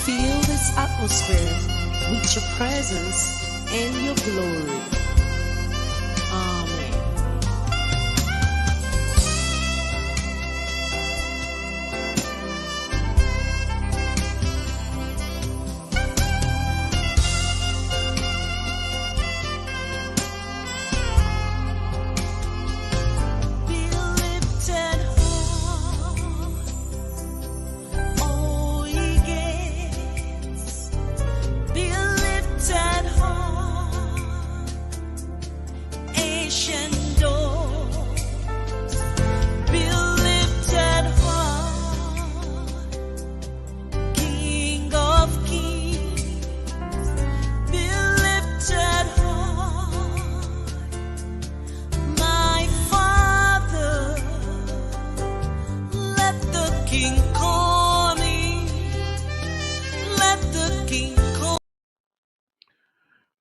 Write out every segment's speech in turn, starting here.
Fill this atmosphere with your presence and your glory. Amen.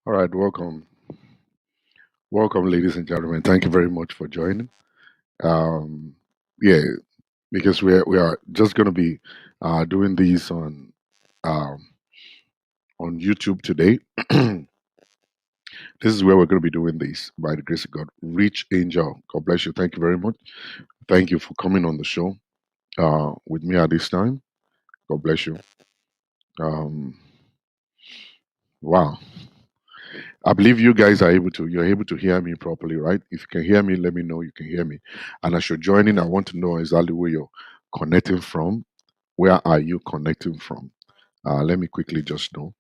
All right, welcome. Welcome, ladies and gentlemen. Thank you very much for joining. Um, yeah, because we are just going to be doing these um, on YouTube today. This is where we're going to be doing this by the grace of God. Rich Angel, God bless you. Thank you very much. Thank you for coming on the show with me at this time. God bless you. Um, wow. I believe you guys you're able to hear me properly, right? If you can hear me, let me know you can hear me. And as you're joining, I want to know exactly where you're connecting from. Where are you connecting from? Let me quickly just know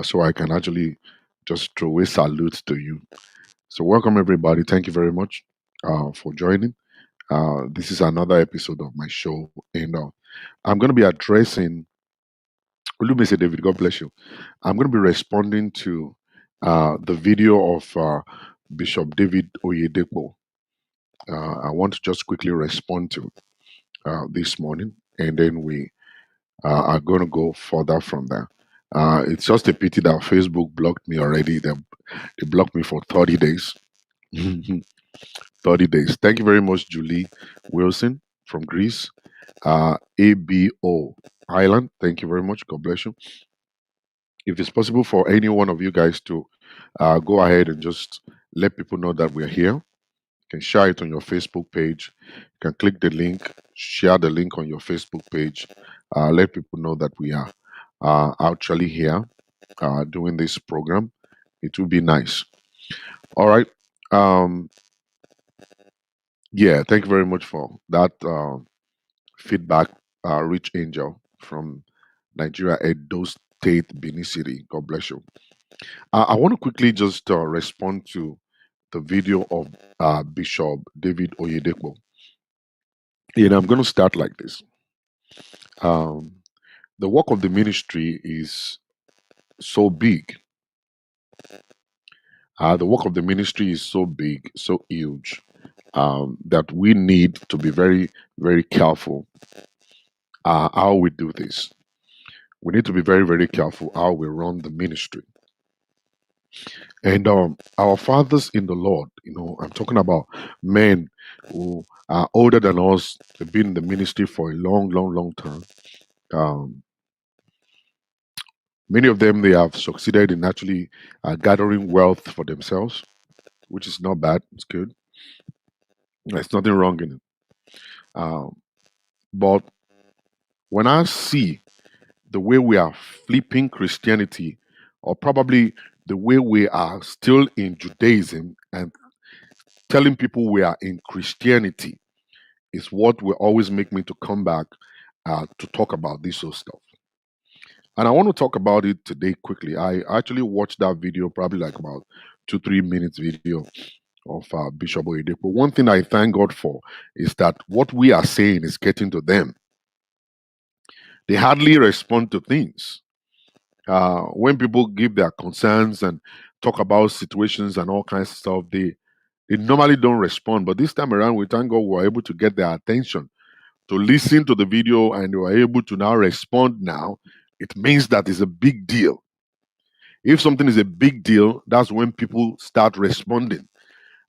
so I can actually just throw a salute to you. So, welcome everybody. Thank you very much for joining. This is another episode of my show, and I'm going to be addressing. Olumese David, God bless you. I'm going to be responding to the video of Bishop David Oyedepo. I want to just quickly respond to this morning, and then we are going to go further from there. It's just a pity that Facebook blocked me already. They blocked me for 30 days. 30 days. Thank you very much, Julie Wilson from Greece. ABO Island. Thank you very much. God bless you. If it's possible for any one of you guys to go ahead and just let people know that we're here, you can share it on your Facebook page. You can click the link, share the link on your Facebook page. Let people know that we are actually here doing this program. It will be nice. All right. Um, yeah, thank you very much for that feedback, Rich Angel from Nigeria, Edo State, Benin City. God bless you. I want to quickly just respond to the video of Bishop David Oyedepo. I'm going to start like this. Um, the work of the ministry is so big. The work of the ministry is so big, so huge, that we need to be very, very careful how we do this. We need to be very, very careful how we run the ministry. And our fathers in the Lord, I'm talking about men who are older than us, have been in the ministry for a long, long, long time. Um, Many of them, they have succeeded in actually gathering wealth for themselves, which is not bad. It's good. There's nothing wrong in it. Um, but when I see the way we are flipping Christianity, or probably the way we are still in Judaism and telling people we are in Christianity, is what will always make me to come back to talk about this sort of stuff. And I want to talk about it today quickly. I actually watched that video, probably like about 2-3 minutes video of Bishop Oyedepo. One thing I thank God for is that what we are saying is getting to them. They hardly respond to things. When people give their concerns and talk about situations and all kinds of stuff, they normally don't respond. But this time around, we thank God we were able to get their attention to listen to the video and they were able to now respond now. It means that it's a big deal. If something is a big deal, that's when people start responding.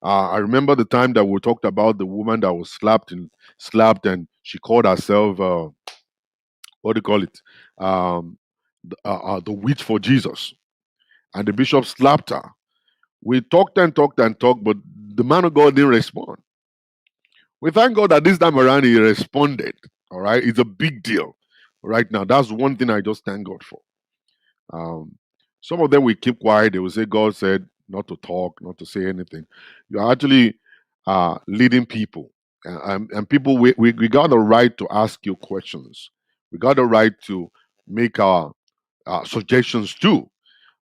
I remember the time that we talked about the woman that was slapped, and she called herself what do you call it? Um, the witch for Jesus, and the bishop slapped her. We talked and talked and talked, but the man of God didn't respond. We thank God that this time around he responded. All right, it's a big deal right now. That's one thing I just thank God for. Um, some of them will keep quiet. They will say, God said not to talk, not to say anything. You're actually leading people. And people, we got the right to ask you questions. We got the right to make our suggestions too.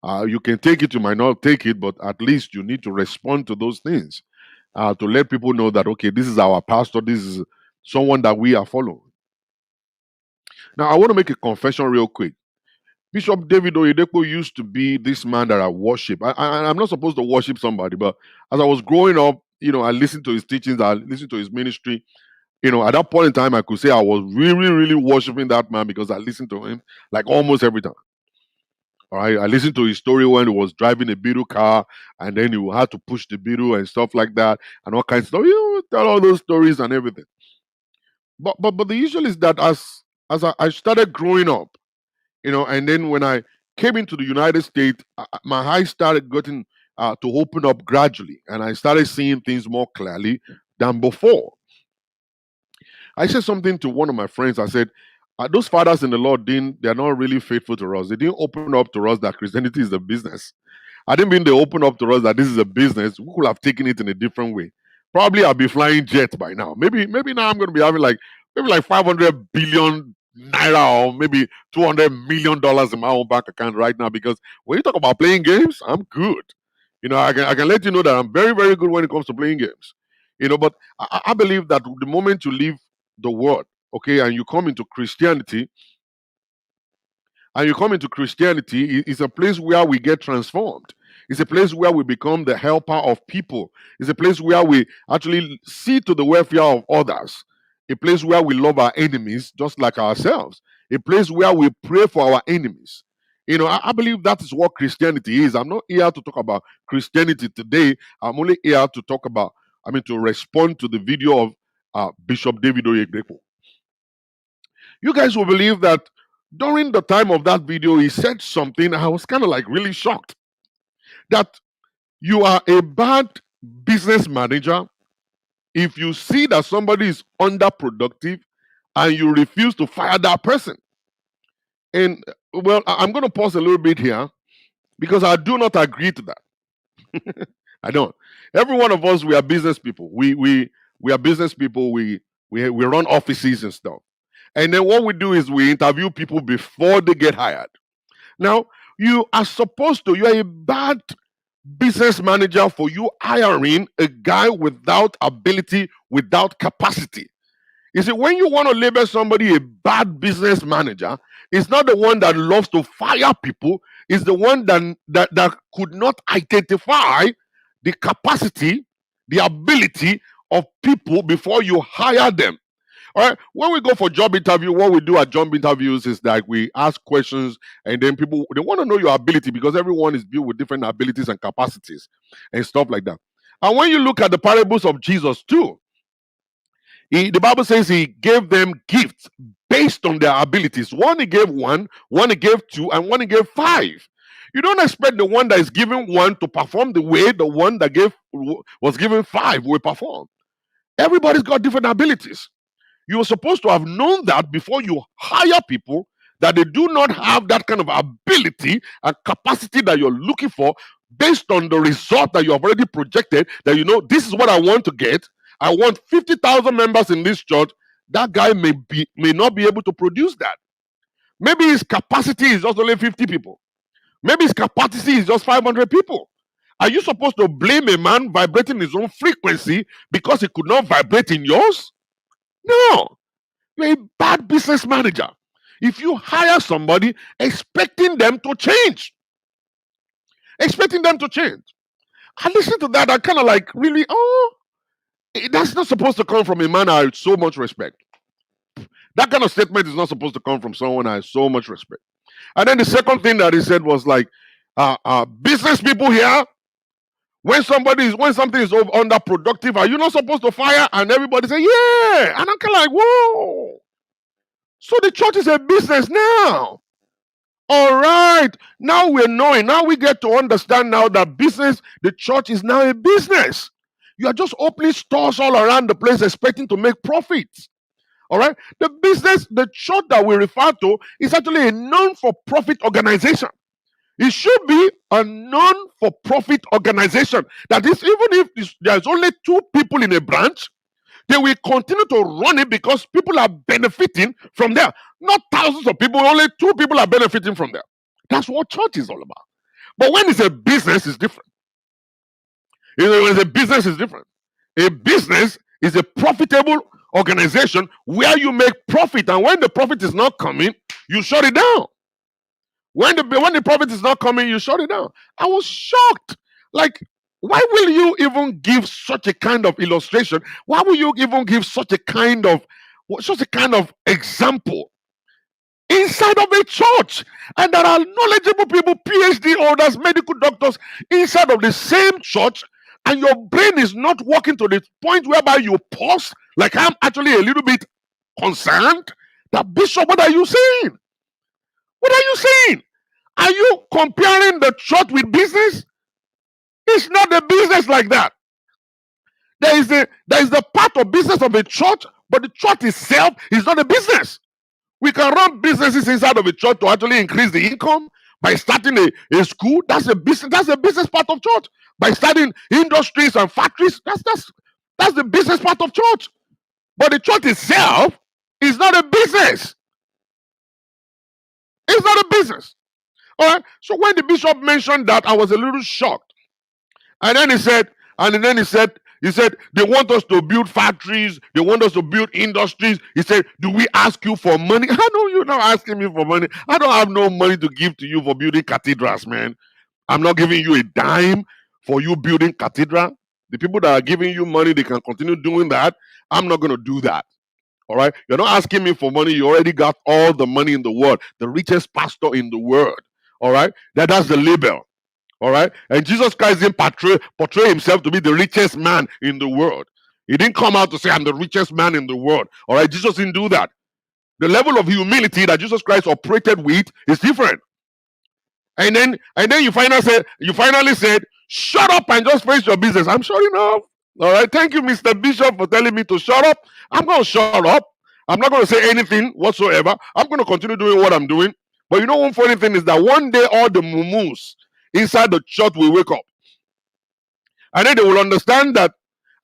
You can take it, you might not take it, but at least you need to respond to those things to let people know that, okay, this is our pastor, this is someone that we are following. Now, I want to make a confession real quick. Bishop David Oyedepo used to be this man that I worship. I'm not supposed to worship somebody, but as I was growing up, I listened to his teachings, I listened to his ministry. At that point in time, I could say I was really, really worshiping that man because I listened to him like almost every time. All right, I listened to his story when he was driving a Beetle car, and then he had to push the Beetle and stuff like that, and all kinds of stuff. Tell all those stories and everything. But the issue is that as I started growing up, and then when I came into the United States, my eyes started getting to open up gradually, and I started seeing things more clearly than before. I said something to one of my friends. I said, those fathers in the Lord they're not really faithful to us. They didn't open up to us that Christianity is a business. I didn't mean they open up to us that this is a business. We could have taken it in a different way. Probably I'll be flying jet by now. Maybe now I'm going to be having maybe 500 billion naira or maybe $200 million in my own bank account right now. Because when you talk about playing games, I'm good. I can let you know that I'm very, very good when it comes to playing games. But I believe that the moment you leave the world, okay, and you come into Christianity, it's a place where we get transformed. It's a place where we become the helper of people. It's a place where we actually see to the welfare of others. A place where we love our enemies just like ourselves. A place where we pray for our enemies. I believe that is what Christianity is. I'm not here to talk about Christianity today. I'm only here to to respond to the video of Bishop David Oyedepo. You guys will believe that during the time of that video, he said something. I was kind of really shocked that you are a bad business manager if you see that somebody is underproductive and you refuse to fire that person. And well, I'm going to pause a little bit here because I do not agree to that. I don't. Every one of us, we are business people. We are business people. We run offices and stuff. And then what we do is we interview people before they get hired. Now, you're a bad business manager for you hiring a guy without ability, without capacity. You see, when you want to label somebody a bad business manager, it's not the one that loves to fire people, it's the one that could not identify the capacity, the ability of people before you hire them. All right. When we go for job interview, what we do at job interviews is that we ask questions, and then people they want to know your ability because everyone is built with different abilities and capacities and stuff like that. And when you look at the parables of Jesus too, the Bible says he gave them gifts based on their abilities. One he gave one he gave two, and one he gave five. You don't expect the one that is given one to perform the way the one that was given five will perform. Everybody's got different abilities. You're supposed to have known that before you hire people, that they do not have that kind of ability and capacity that you're looking for based on the result that you have already projected, that this is what I want to get. I want 50,000 members in this church. That guy may not be able to produce that. Maybe his capacity is just only 50 people. Maybe his capacity is just 500 people. Are you supposed to blame a man vibrating his own frequency because he could not vibrate in yours? No. You're a bad business manager if you hire somebody expecting them to change. I listen to that. I kind of really, that's not supposed to come from a man I have so much respect. That kind of statement is not supposed to come from someone I have so much respect. And then the second thing that he said was business people here, when something is underproductive, are you not supposed to fire? And everybody say, yeah. And I'm kind of whoa. So the church is a business now. All right. Now we're knowing. Now we get to understand now that business, the church is now a business. You are just opening stores all around the place expecting to make profits. All right. The business, the church that we refer to is actually a non-for-profit organization. It should be a non-for-profit organization. That is, even if there's only 2 people in a branch, they will continue to run it because people are benefiting from there. Not thousands of people, only 2 people are benefiting from there. That's what church is all about. But when it's a business, it's different. When it's a business, it's different. A business is a profitable organization where you make profit, and when the profit is not coming, you shut it down. When the profit is not coming, you shut it down. I was shocked. Like, why will you even give such a kind of illustration? Why will you even give such a kind of example inside of a church? And there are knowledgeable people, PhD holders, medical doctors inside of the same church, and your brain is not working to the point whereby you pause. Like, I'm actually a little bit concerned. That, Bishop, what are you saying? What are you saying? Are you comparing the church with business? It's not a business like that. There is the part of business of a church, but the church itself is not a business. We can run businesses inside of a church to actually increase the income by starting a school. That's a business. That's a business part of church. By starting industries and factories, that's the business part of church. But the church itself is not a business. It's not a business. All right. So when the bishop mentioned that, I was a little shocked. And then he said, they want us to build factories, they want us to build industries. He said, do we ask you for money? I know you're not asking me for money. I don't have no money to give to you for building cathedrals, man. I'm not giving you a dime for you building cathedral. The people that are giving you money, they can continue doing that. I'm not going to do that. All right. You're not asking me for money. You already got all the money in the world, the richest pastor in the world. All right. That's the label. All right. And Jesus Christ didn't portray himself to be the richest man in the world. He didn't come out to say, I'm the richest man in the world. All right. Jesus didn't do that. The level of humility that Jesus Christ operated with is different. And then you finally said, shut up and just face your business. I'm shutting up. All right. Thank you, Mr. Bishop, for telling me to shut up. I'm going to shut up. I'm not going to say anything whatsoever. I'm going to continue doing what I'm doing. But you know, one funny thing is that one day all the mumus inside the church will wake up. And then they will understand that.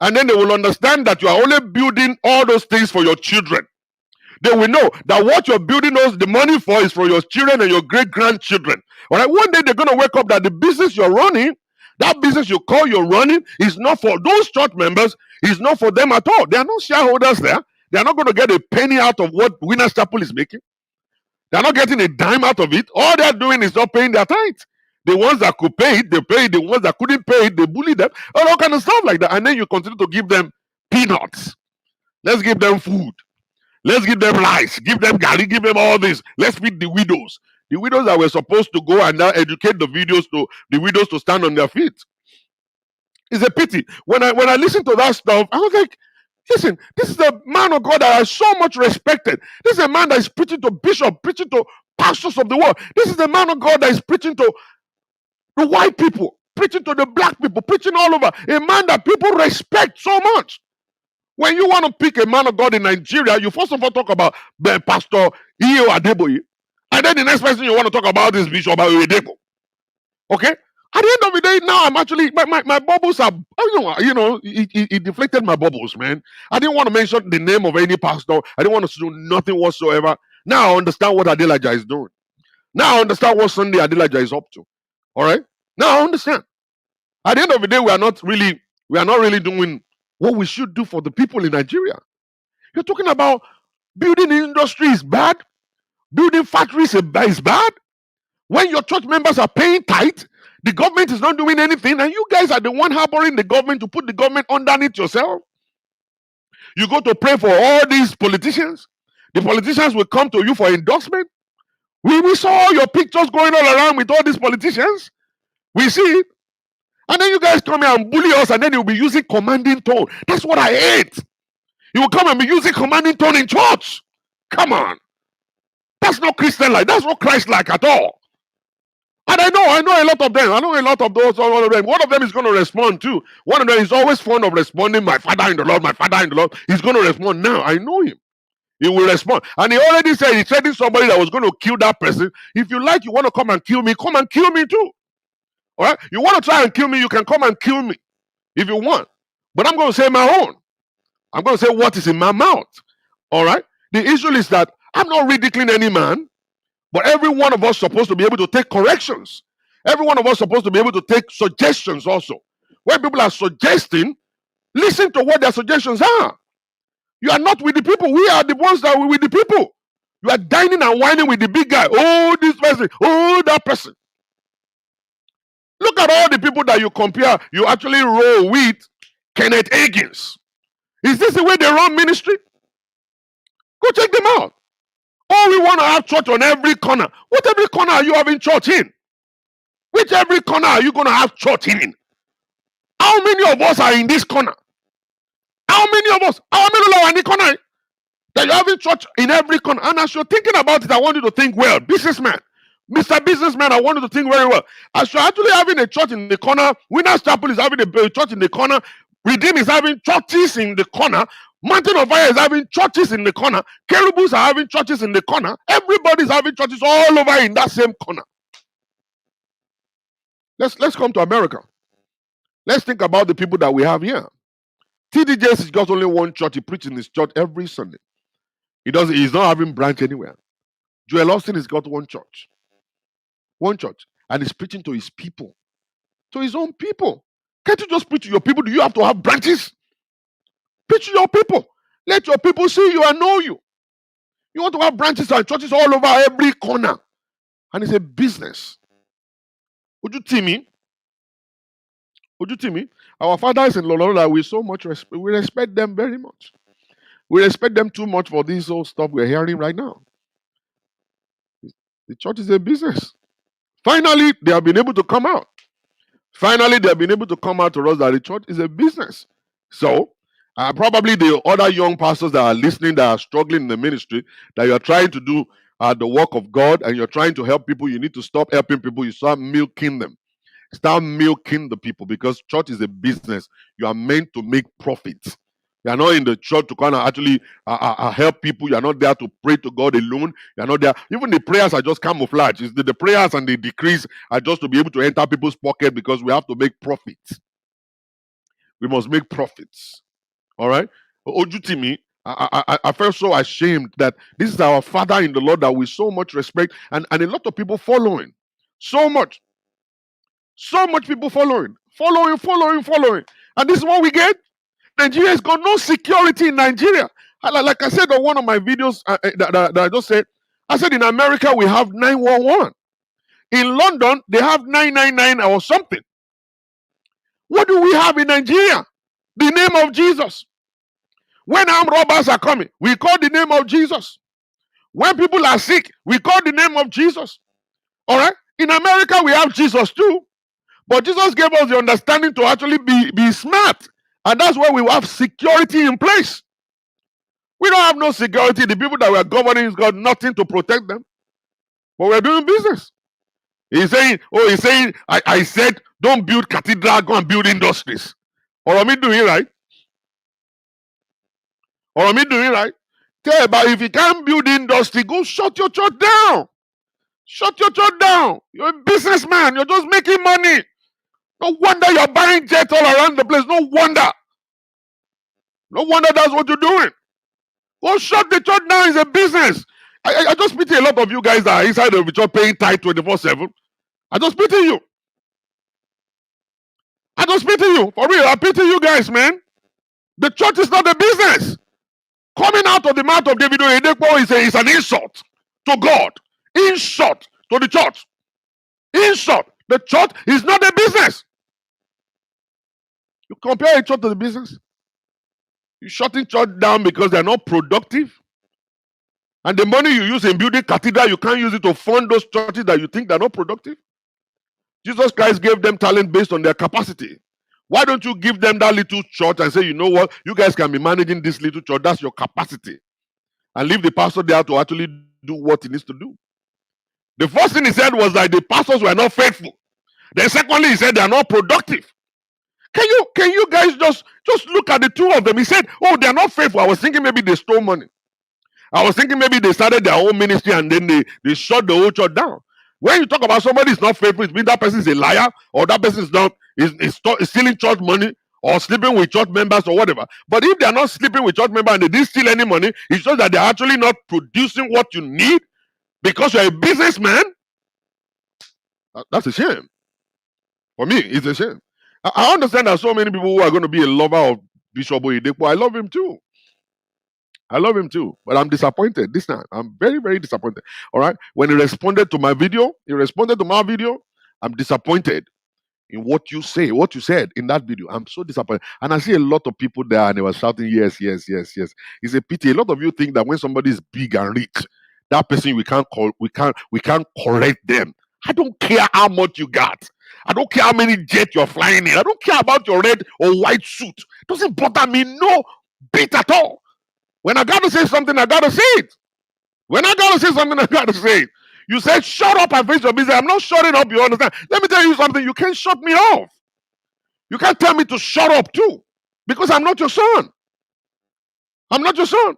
And then they will understand that you are only building all those things for your children. They will know that what you're building the money for is for your children and your great-grandchildren. All right, one day they're going to wake up that the business you're running, that business you call you're running, is not for those church members, is not for them at all. They are not shareholders there. They're not going to get a penny out of what Winners Chapel is making. They're not getting a dime out of it. All they're doing is not paying their tithe. The ones that could pay it, they pay it. The ones that couldn't pay it, they bully them. All kind of stuff like that. And then you continue to give them peanuts. Let's give them food. Let's give them rice. Give them garlic. Give them all this. Let's feed the widows. The widows that were supposed to go and now educate the widows to stand on their feet. It's a pity. When I listen to that stuff, I was like, listen, this is a man of God that I so much respected. This is a man that is preaching to bishops, preaching to pastors of the world. This is the man of God that is preaching to the white people, preaching to the black people, preaching all over. A man that people respect so much. When you want to pick a man of God in Nigeria, you first of all talk about Pastor Adeoye, and then the next person you want to talk about is Bishop Oyedepo. Okay? At the end of the day, now I'm actually my bubbles are it deflated my bubbles, man. I didn't want to mention the name of any pastor. I didn't want to do nothing whatsoever. Now I understand what Adelaja is doing. Now I understand what Sunday Adelaja is up to. All right? Now I understand. At the end of the day, we are not really doing what we should do for the people in Nigeria. You're talking about building industry is bad, building factories is bad. When your church members are paying tithe, the government is not doing anything, and you guys are the one harboring the government to put the government underneath yourself. You go to pray for all these politicians. The politicians will come to you for endorsement. We saw your pictures going all around with all these politicians. We see it. And then you guys come here and bully us, and then you'll be using commanding tone. That's what I hate. You will come and be using commanding tone in church. Come on. That's not Christian like. That's not Christ like at all. And I know a lot of them. I know a lot of those. One of them. One of them is going to respond too. One of them is always fond of responding. My father in the Lord. My father in the Lord. He's going to respond now. I know him. He will respond. And he already said he threatened somebody that was going to kill that person. If you like, you want to come and kill me too. All right. You want to try and kill me, you can come and kill me if you want. But I'm going to say my own. I'm going to say what is in my mouth. All right. The issue is that I'm not ridiculing any man. But every one of us supposed to be able to take corrections. Every one of us supposed to be able to take suggestions also. When people are suggesting, listen to what their suggestions are. You are not with the people. We are the ones that are with the people. You are dining and whining with the big guy. Oh, this person. Oh, that person. Look at all the people that you compare. You actually roll with Kenneth Higgins. Is this the way they run ministry? Go check them out. Oh, we want to have church on every corner. What every corner are you having church in? Which every corner are you going to have church in? How many of us are in this corner? How many of us? How many are in the corner? That you're having church in every corner. And as you're thinking about it, I want you to think well. Businessman. Mr. Businessman, I want you to think very well. As you're actually having a church in the corner, Winners Chapel is having a church in the corner, Redeem is having churches in the corner, Mountain of Fire is having churches in the corner, Cherubus are having churches in the corner, everybody's having churches all over in that same corner. Let's come to America. Let's think about the people that we have here. TD Jakes has got only one church. He preaches in his church every Sunday. He's not having branch anywhere. Joel Austin has got one church. One church. And he's preaching to his people. To his own people. Can't you just preach to your people? Do you have to have branches? Preach to your people. Let your people see you and know you. You want to have branches and churches all over every corner. And it's a business. Would you tell me? Would you tell me? Our fathers in Lolola, we so much respect. We respect them very much. We respect them too much for this whole stuff we're hearing right now. The church is a business. Finally, they have been able to come out. Finally, they have been able to come out to us that the church is a business. So, probably the other young pastors that are listening, that are struggling in the ministry, that you're trying to do the work of God and you're trying to help people, you need to stop helping people. You start milking them. Start milking the people, because church is a business. You are meant to make profits. You are not in the church to kind of actually help people. You are not there to pray to God alone. You are not there. Even the prayers are just camouflage. It's the prayers and the decrees are just to be able to enter people's pocket, because we have to make profits. We must make profits. All right? Ojutimi, I felt so ashamed that this is our father in the Lord that we so much respect, and a lot of people following. So much people following. And this is what we get. Nigeria has got no security in Nigeria. Like I said on one of my videos that I just said, I said in America we have 911. In London, they have 999 or something. What do we have in Nigeria? The name of Jesus. When armed robbers are coming, we call the name of Jesus. When people are sick, we call the name of Jesus. All right? In America, we have Jesus too. But Jesus gave us the understanding to actually be smart. And that's why we have security in place. We don't have no security. The people that we are governing has got nothing to protect them. But we're doing business. He's saying, I said, don't build cathedral, go and build industries. Or am I doing right? Tell about, if you can't build industry, go shut your church down. Shut your church down. You're a businessman. You're just making money. No wonder you're buying jets all around the place. No wonder that's what you're doing. Go shut the church down. It's a business. I just pity a lot of you guys that are inside of the church paying tithe 24/7. I just pity you. For real, I pity you guys, man. The church is not a business. Coming out of the mouth of David Oyedepo is an insult to God. Insult to the church. Insult. The church is not a business. You compare a church to the business. You're shutting church down because they're not productive. And the money you use in building cathedral, you can't use it to fund those churches that you think they're not productive. Jesus Christ gave them talent based on their capacity. Why don't you give them that little church and say, you know what, you guys can be managing this little church, that's your capacity. And leave the pastor there to actually do what he needs to do. The first thing he said was that the pastors were not faithful. Then secondly, he said they are not productive. Can you guys just look at the two of them? He said, oh, they are not faithful. I was thinking maybe they stole money. I was thinking maybe they started their own ministry and then they shut the whole church down. When you talk about somebody is not faithful, it means that person is a liar, or that person is stealing church money, or sleeping with church members or whatever. But if they are not sleeping with church members and they didn't steal any money, it's just that they're actually not producing what you need because you're a businessman. That's a shame. For me, it's a shame. I understand that so many people who are going to be a lover of Bishop Oyedepo. I love him too. But I'm disappointed this time. I'm very, very disappointed. All right. When he responded to my video, I'm disappointed in what you said in that video. I'm so disappointed. And I see a lot of people there and they were shouting, yes, yes, yes, yes. It's a pity. A lot of you think that when somebody is big and rich, that person we can't correct them. I don't care how much you got. I don't care how many jets you're flying in. I don't care about your red or white suit. It doesn't bother me no bit at all. When I gotta say something, I gotta say it. When I gotta say something, I gotta say it. You said shut up and face your business. I'm not shutting up, you understand? Let me tell you something. You can't shut me off. You can't tell me to shut up too. Because I'm not your son. I'm not your son.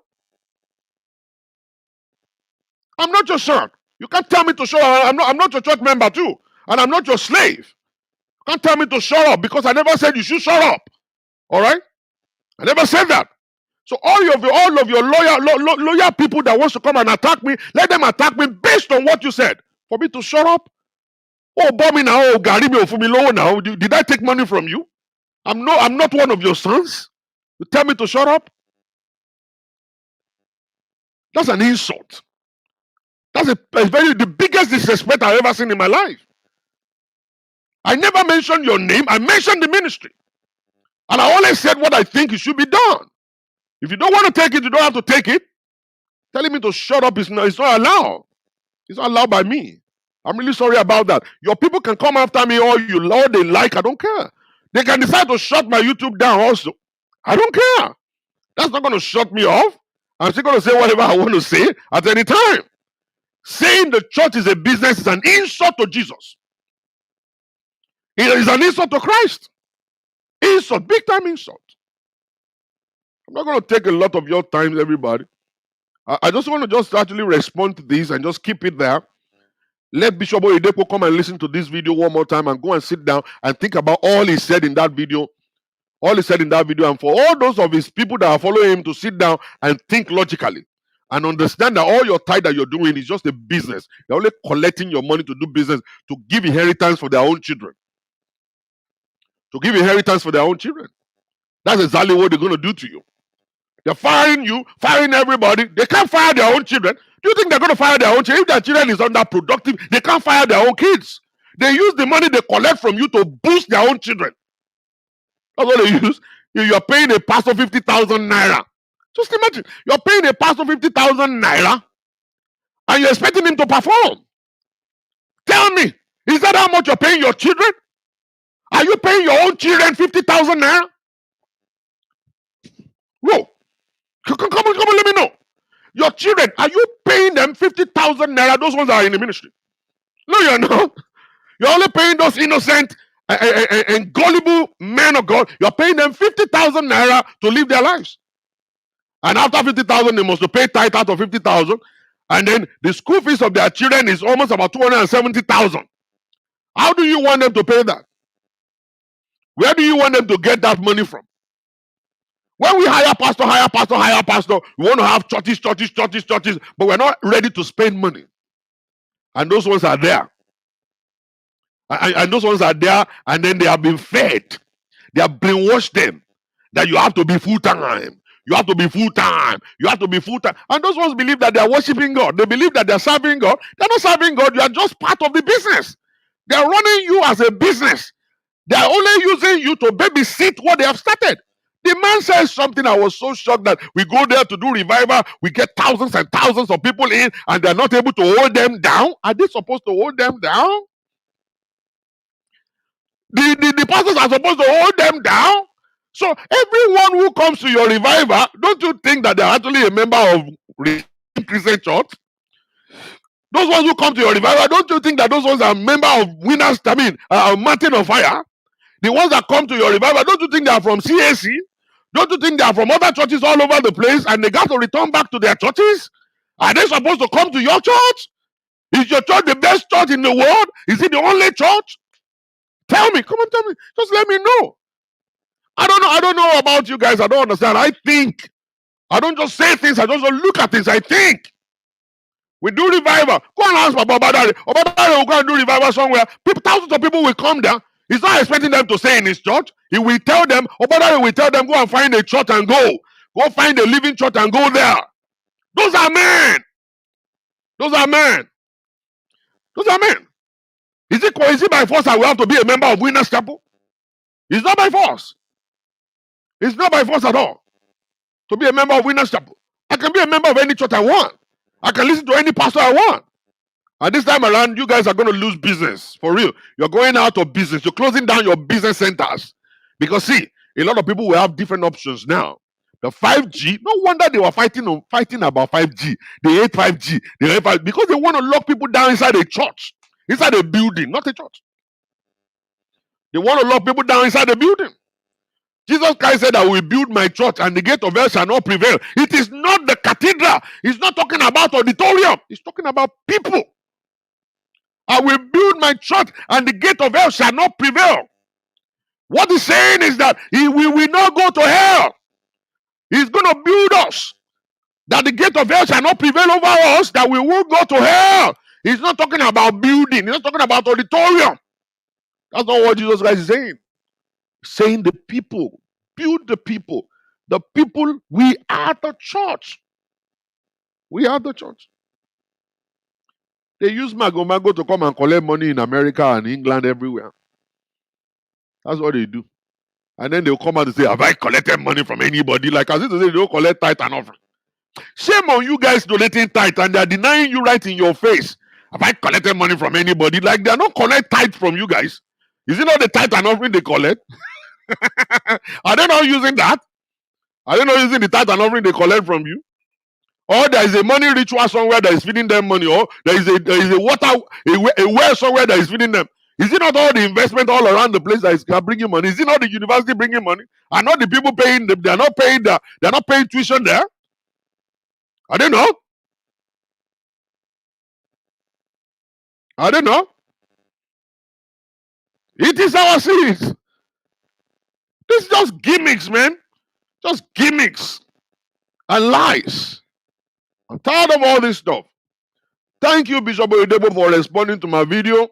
I'm not your son. You can't tell me to shut up. I'm not your church member too. And I'm not your slave. You can't tell me to shut up because I never said you should shut up. All right? I never said that. So all of your loyal people that wants to come and attack me, let them attack me based on what you said. For me to shut up? Oh, bomb me now, oh, Gary me for me low now. Did I take money from you? I'm not one of your sons. You tell me to shut up? That's an insult. That's the biggest disrespect I've ever seen in my life. I never mentioned your name. I mentioned the ministry. And I always said what I think it should be done. If you don't want to take it, you don't have to take it. Telling me to shut up is not allowed. It's not allowed by me. I'm really sorry about that. Your people can come after me all they like. I don't care. They can decide to shut my YouTube down also. I don't care. That's not going to shut me off. I'm still going to say whatever I want to say at any time. Saying the church is a business is an insult to Jesus. It is an insult to Christ. Insult, big time insult. I'm not going to take a lot of your time, everybody. I just want to just actually respond to this and just keep it there. Let Bishop Oyedepo come and listen to this video one more time and go and sit down and think about all he said in that video. And for all those of his people that are following him to sit down and think logically and understand that all your tithe that you're doing is just a business. You're only collecting your money to do business, to give inheritance for their own children. That's exactly what they're going to do to you. They're firing you, firing everybody. They can't fire their own children. Do you think they're going to fire their own children? If their children is underproductive, they can't fire their own kids. They use the money they collect from you to boost their own children. That's what they use. You're paying a pastor 50,000 naira. Just imagine, you're paying a pastor 50,000 naira and you're expecting him to perform. Tell me, is that how much you're paying your children? Are you paying your own children 50,000 naira? Whoa. Come on, let me know. Your children, are you paying them 50,000 naira? Those ones are in the ministry. No, you're not. You're only paying those innocent and gullible men of God. You're paying them 50,000 naira to live their lives. And after 50,000, they must pay tithe out of 50,000. And then the school fees of their children is almost about 270,000. How do you want them to pay that? Where do you want them to get that money from? When we hire pastor, we want to have churches, but we're not ready to spend money. And those ones are there. And those ones are there, and then they have been fed. They have brainwashed them that you have to be full-time. You have to be full-time. And those ones believe that they are worshiping God. They believe that they are serving God. They're not serving God. You are just part of the business. They are running you as a business. They are only using you to babysit what they have started. The man says something. I was so shocked that we go there to do revival. We get thousands and thousands of people in, and they're not able to hold them down. Are they supposed to hold them down? The pastors are supposed to hold them down. So everyone who comes to your revival, don't you think that they're actually a member of Christian Church? Those ones who come to your revival, don't you think that those ones are member of winners? I mean, Mountain of Fire. The ones that come to your revival, don't you think they are from CAC? Don't you think they are from other churches all over the place and they got to return back to their churches? Are they supposed to come to your church? Is your church the best church in the world? Is it the only church? Tell me. Come on, tell me. Just let me know. I don't know. I don't know about you guys. I don't understand. I think. I don't just say things. I don't just look at things. I think. We do revival. Go and ask Papa Obadare. Obadare will go and do revival somewhere. People, thousands of people will come there. He's not expecting them to stay in his church. He will tell them, Obadare will tell them, go and find a church and go. Go find a living church and go there. Those are men. Those are men. Those are men. Is it by force that we have to be a member of Winners Chapel? It's not by force. It's not by force at all to be a member of Winners Chapel. I can be a member of any church I want. I can listen to any pastor I want. And this time around, you guys are going to lose business. For real. You're going out of business. You're closing down your business centers. Because see, a lot of people will have different options now. The 5G, no wonder they were fighting about 5G. They hate 5G. They hate 5G because they want to lock people down inside a church, inside a building, not a church. They want to lock people down inside a building. Jesus Christ said, I will build my church and the gate of hell shall not prevail. It is not the cathedral. He's not talking about auditorium. He's talking about people. I will build my church and the gate of hell shall not prevail. What he's saying is that we will not go to hell. He's going to build us. That the gate of hell shall not prevail over us, that we will go to hell. He's not talking about building. He's not talking about auditorium. That's not what Jesus Christ is saying. He's saying the people. Build the people. The people, we are the church. We are the church. They use Mago to come and collect money in America and England, everywhere. That's what they do. And then they'll come out and say, have I collected money from anybody? Like as if to say they don't collect tithe and offering. Shame on you guys donating tithe and they're denying you right in your face. Have I collected money from anybody? Like they're not collect tithe from you guys. Is it not the tithe and offering they collect? Are they not using that? Are they not using the tithe and offering they collect from you? Or there is a money ritual somewhere that is feeding them money, or there is a water, a well somewhere that is feeding them. Is it not all the investment all around the place that is bringing money? Is it not the university bringing money? Are not the people paying them? They're not paying tuition there. I don't know. I don't know. It is our sins. This is just gimmicks, man. Just gimmicks and lies. I'm tired of all this stuff. Thank you, Bishop Oyedepo, for responding to my video.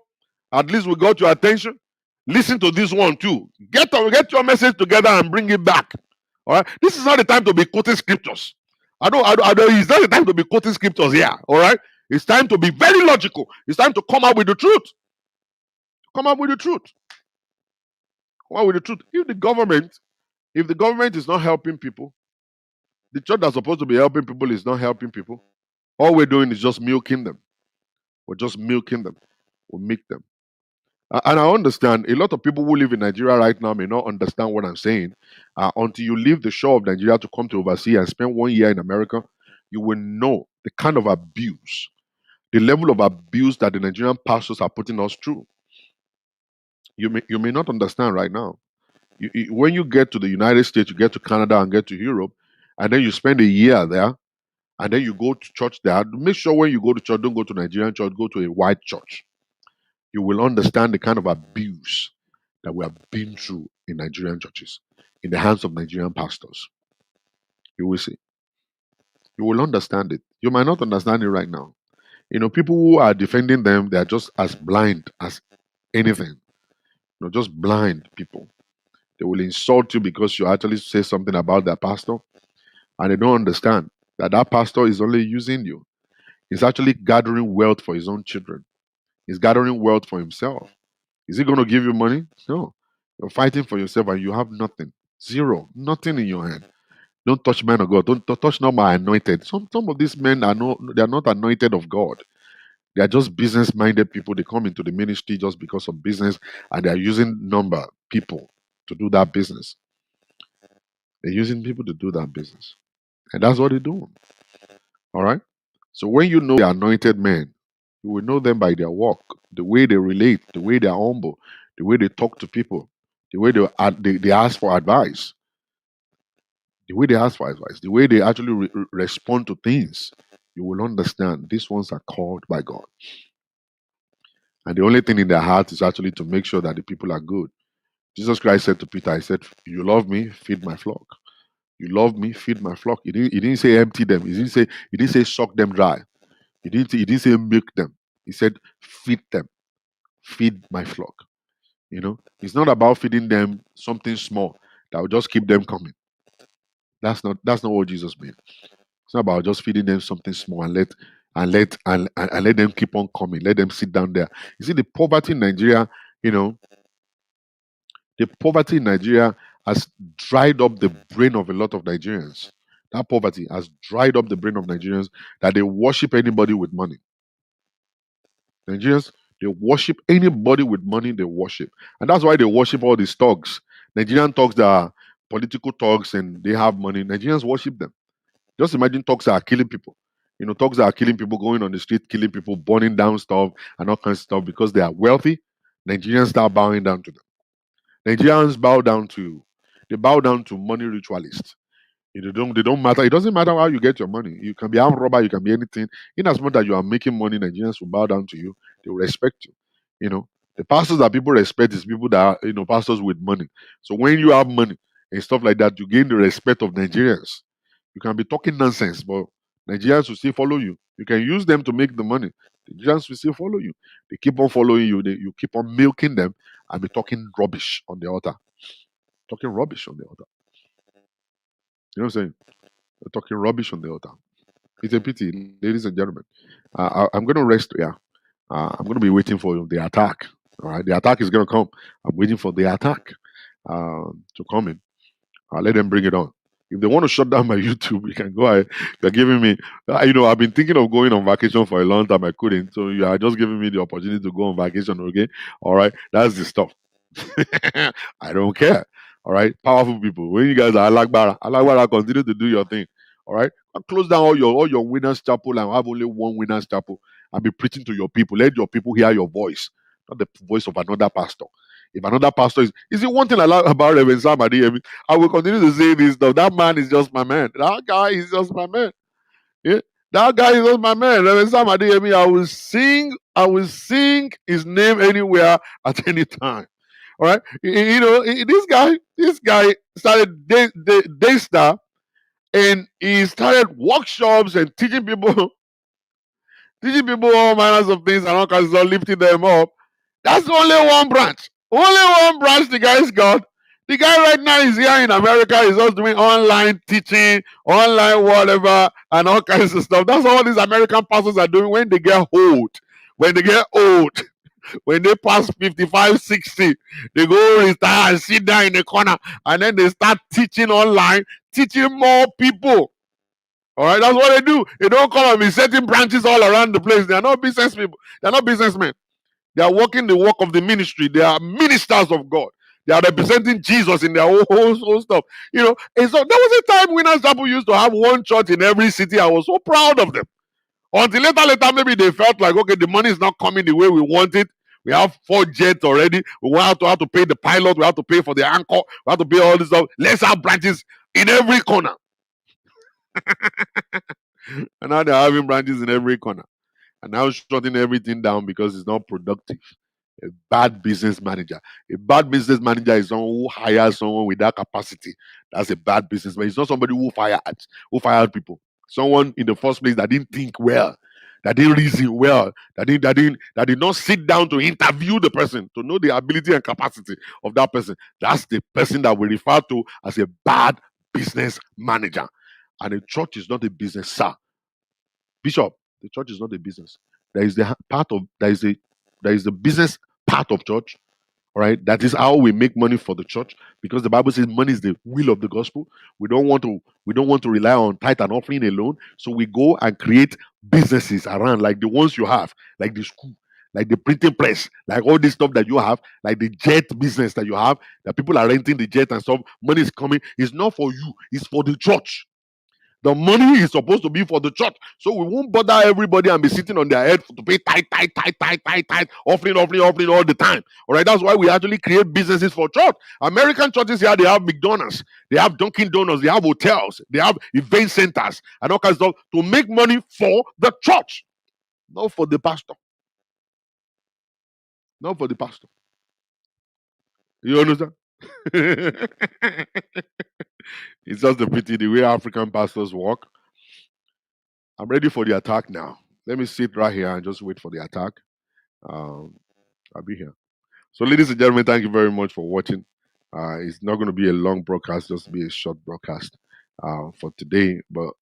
At least we got your attention. Listen to this one too. Get your message together and bring it back. All right. This is not the time to be quoting scriptures. It's not the time to be quoting scriptures here. All right. It's time to be very logical. It's time to come up with the truth. Come up with the truth. Come up with the truth. If the government is not helping people, the church that's supposed to be helping people is not helping people. All we're doing is just milking them. We're just milking them. We milk them. And I understand a lot of people who live in Nigeria right now may not understand what I'm saying. Until you leave the shore of Nigeria to come to overseas and spend 1 year in America, you will know the kind of abuse, the level of abuse that the Nigerian pastors are putting us through. You may not understand right now. When you get to the United States, you get to Canada and get to Europe, and then you spend a year there, and then you go to church there. Make sure when you go to church, don't go to Nigerian church, go to a white church. You will understand the kind of abuse that we have been through in Nigerian churches, in the hands of Nigerian pastors. You will see. You will understand it. You might not understand it right now. People who are defending them, they are just as blind as anything. Just blind people. They will insult you because you actually say something about their pastor, and they don't understand that pastor is only using you. He's actually gathering wealth for his own children. He's gathering wealth for himself. Is he going to give you money? No. You're fighting for yourself and you have nothing. Zero. Nothing in your hand. Don't touch men of God. Don't touch not my anointed. Some of these men they are not anointed of God. They are just business-minded people. They come into the ministry just because of business, and they are using people to do that business. They're using people to do that business. And that's what they do. All right? So when you know the anointed men, You will know them by their walk, the way they relate, the way they are humble, the way they talk to people, the way they ask for advice, the way they actually respond to things. You will understand these ones are called by God. And the only thing in their heart is actually to make sure that the people are good. Jesus Christ said to Peter, He said, "You love me, feed my flock. You love me, feed my flock." He didn't say empty them. He didn't say suck them dry. He didn't say milk them. He said, feed them, feed my flock. It's not about feeding them something small that will just keep them coming. That's not what Jesus meant. It's not about just feeding them something small and let them keep on coming. Let them sit down there. You see, you know, the poverty in Nigeria has dried up the brain of a lot of Nigerians. That poverty has dried up the brain of Nigerians that they worship anybody with money. Nigerians, they worship anybody with money, they worship. And that's why they worship all these thugs. Nigerian thugs that are political thugs and they have money. Nigerians worship them. Just imagine thugs that are killing people. Thugs that are killing people, going on the street, killing people, burning down stuff and all kinds of stuff because they are wealthy. Nigerians start bowing down to them. Nigerians bow down to money ritualists. They don't matter. It doesn't matter how you get your money. You can be armed robber, you can be anything. In as much as you are making money, Nigerians will bow down to you. They will respect you. You know, the pastors that people respect is people that are, pastors with money. So when you have money and stuff like that, you gain the respect of Nigerians. You can be talking nonsense, but Nigerians will still follow you. You can use them to make the money. Nigerians will still follow you. They keep on following you. You keep on milking them and be talking rubbish on the altar. Talking rubbish on the altar. You know what I'm saying? They're talking rubbish on the altar. It's a pity, ladies and gentlemen. I'm going to rest. Yeah, I'm going to be waiting for the attack. All right, the attack is going to come. I'm waiting for the attack to come in. Let them bring it on. If they want to shut down my YouTube, you can go ahead. You're giving me, I've been thinking of going on vacation for a long time. I couldn't. So you are just giving me the opportunity to go on vacation. Okay. All right. That's the stuff. I don't care. All right. Powerful people. When you guys are Alagbara, continue to do your thing. All right. And close down all your winners chapel and have only one winners chapel and be preaching to your people. Let your people hear your voice, not the voice of another pastor. If another pastor is it one thing I like about Reverend Sam Adeyemi? I will continue to say this stuff. That man is just my man. That guy is just my man. Yeah. That guy is just my man. Reverend Sam Adeyemi, I will sing his name anywhere at any time. All right. This guy started Daystar and he started workshops and teaching people all manners of things and all kinds of stuff, lifting them up. That's only one branch. Only one branch the guy's got. The guy right now is here in America. He's just doing online teaching, online whatever, and all kinds of stuff. That's all these American pastors are doing when they get old. When they get old, when they pass 55, 60, they go retire and sit down in the corner, and then they start teaching online, teaching more people. All right, that's what they do. They don't come and be setting branches all around the place. They are not business people. They are not businessmen. They are working the work of the ministry. They are ministers of God. They are representing Jesus in their whole stuff. And so there was a time Winners Chapel used to have one church in every city. I was so proud of them. Until later, maybe they felt like, okay, the money is not coming the way we want it. We have 4 jets already. We have to pay the pilot. We have to pay for the anchor. We have to pay all this stuff. Let's have branches in every corner. And now they're having branches in every corner. And now shutting everything down because it's not productive. A bad business manager. A bad business manager is someone who hires someone with that capacity. That's a bad businessman. It's not somebody who fired people. Someone in the first place that didn't think well, that didn't reason well, that did not sit down to interview the person to know the ability and capacity of that person. That's the person that we refer to as a bad business manager. And a church is not a business, sir. Bishop, the church is not a business. There is the business part of church. All right, that is how we make money for the church, because the Bible says money is the will of the gospel. We don't want to rely on tithe and offering alone. So we go and create businesses around, like the ones you have, like the school, like the printing press, like all this stuff that you have, like the jet business that you have, that people are renting the jet and stuff. Money is coming. It's not for you, it's for the church. The money is supposed to be for the church. So we won't bother everybody and be sitting on their head to pay tithe, offering all the time. All right, that's why we actually create businesses for church. American churches here, they have McDonald's, they have Dunkin' Donuts, they have hotels, they have event centers, and all kinds of stuff to make money for the church, not for the pastor. Not for the pastor. You understand? It's just a pity the way African pastors work. I'm ready for the attack now. Let me sit right here and just wait for the attack. Um, I'll be here. So, ladies and gentlemen, thank you very much for watching. It's not going to be a long broadcast, just be a short broadcast for today. But